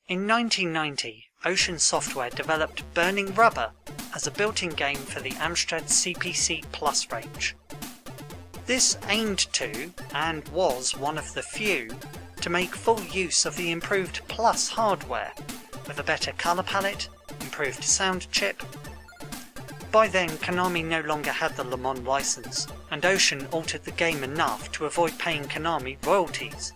In 1990, Ocean Software developed Burning Rubber as a built-in game for the Amstrad CPC Plus range. This aimed to, and was one of the few, to make full use of the improved Plus hardware, with a better colour palette, improved sound chip. By then, Konami no longer had the Le Mans license, and Ocean altered the game enough to avoid paying Konami royalties.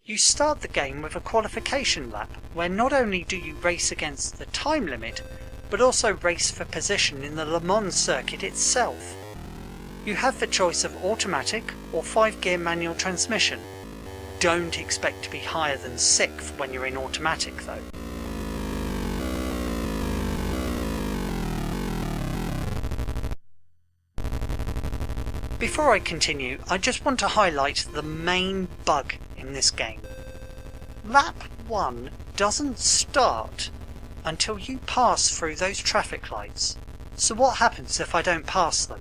You start the game with a qualification lap, where not only do you race against the time limit, but also race for position in the Le Mans circuit itself. You have the choice of automatic or 5-gear manual transmission. Don't expect to be higher than 6th when you're in automatic though. Before I continue, I just want to highlight the main bug in this game. Lap 1 doesn't start until you pass through those traffic lights. So what happens if I don't pass them?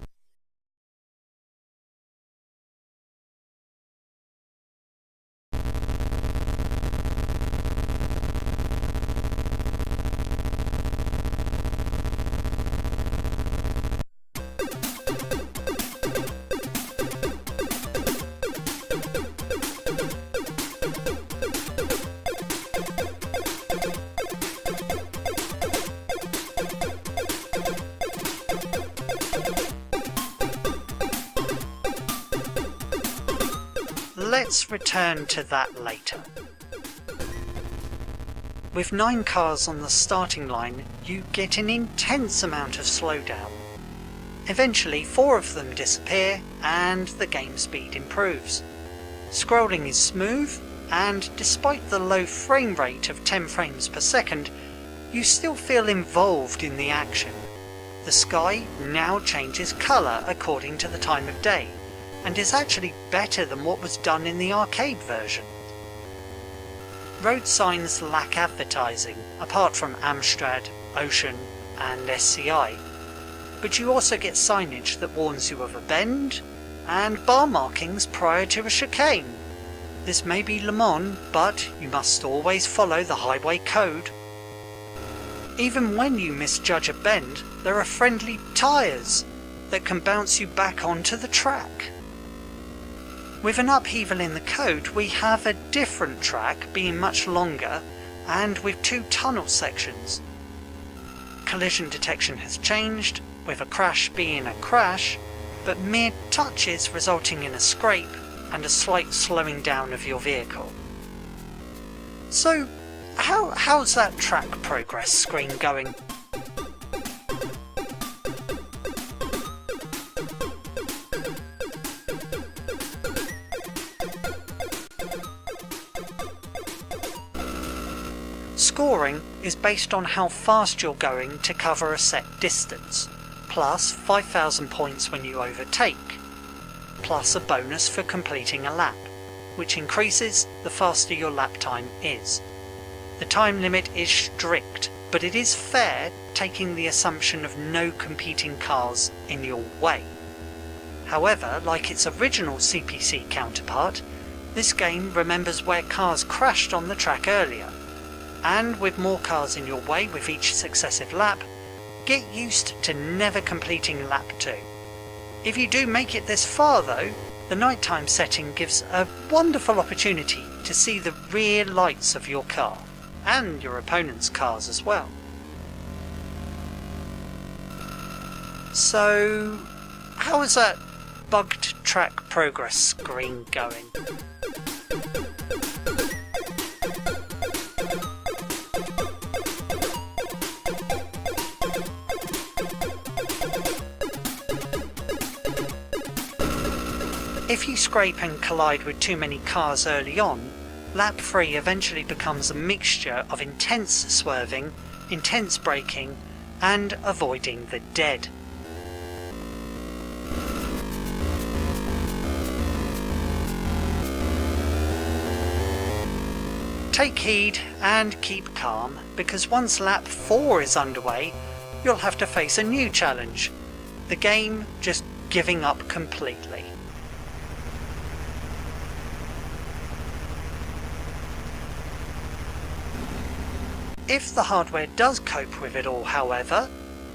Let's return to that later. With 9 cars on the starting line, you get an intense amount of slowdown. Eventually 4 of them disappear and the game speed improves. Scrolling is smooth, and despite the low frame rate of 10 frames per second, you still feel involved in the action. The sky now changes colour according to the time of day, and is actually better than what was done in the arcade version. Road signs lack advertising, apart from Amstrad, Ocean and SCI, but you also get signage that warns you of a bend, and bar markings prior to a chicane. This may be Le Mans, but you must always follow the highway code. Even when you misjudge a bend, there are friendly tyres that can bounce you back onto the track. With an upheaval in the code, we have a different track being much longer and with 2 tunnel sections. Collision detection has changed, with a crash being a crash, but mere touches resulting in a scrape and a slight slowing down of your vehicle. So, how's that track progress screen going? Scoring is based on how fast you're going to cover a set distance, plus 5,000 points when you overtake, plus a bonus for completing a lap, which increases the faster your lap time is. The time limit is strict, but it is fair, taking the assumption of no competing cars in your way. However, like its original CPC counterpart, this game remembers where cars crashed on the track earlier, and with more cars in your way with each successive lap, get used to never completing lap 2. If you do make it this far though, the nighttime setting gives a wonderful opportunity to see the rear lights of your car, and your opponent's cars as well. So, how is that bugged track progress screen going? If you scrape and collide with too many cars early on, lap 3 eventually becomes a mixture of intense swerving, intense braking, and avoiding the dead. Take heed and keep calm, because once lap 4 is underway, you'll have to face a new challenge, the game just giving up completely. If the hardware does cope with it all, however,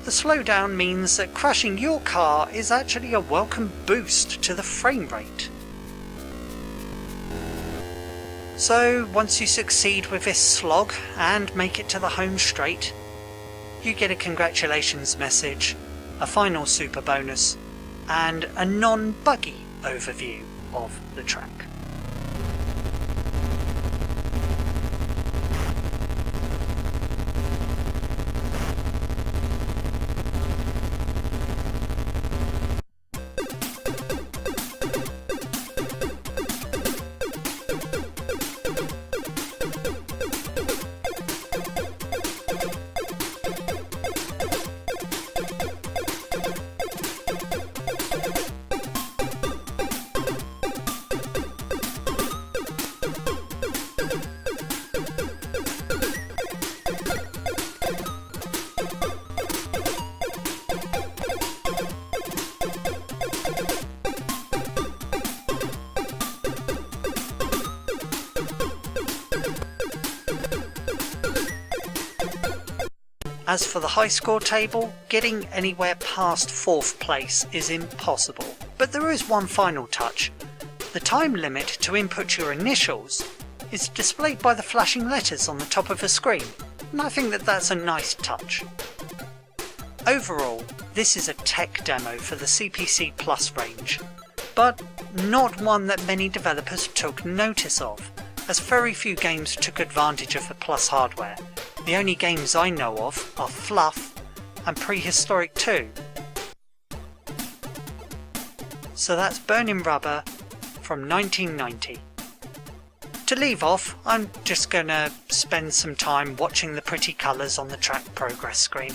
the slowdown means that crashing your car is actually a welcome boost to the frame rate. So once you succeed with this slog and make it to the home straight, you get a congratulations message, a final super bonus, and a non-buggy overview of the track. As for the high score table, getting anywhere past 4th place is impossible. But there is one final touch. The time limit to input your initials is displayed by the flashing letters on the top of the screen, and I think that that's a nice touch. Overall, this is a tech demo for the CPC Plus range, but not one that many developers took notice of, as very few games took advantage of the Plus hardware. The only games I know of are Fluff and Prehistoric 2. So that's Burning Rubber from 1990. To leave off, I'm just gonna spend some time watching the pretty colours on the track progress screen.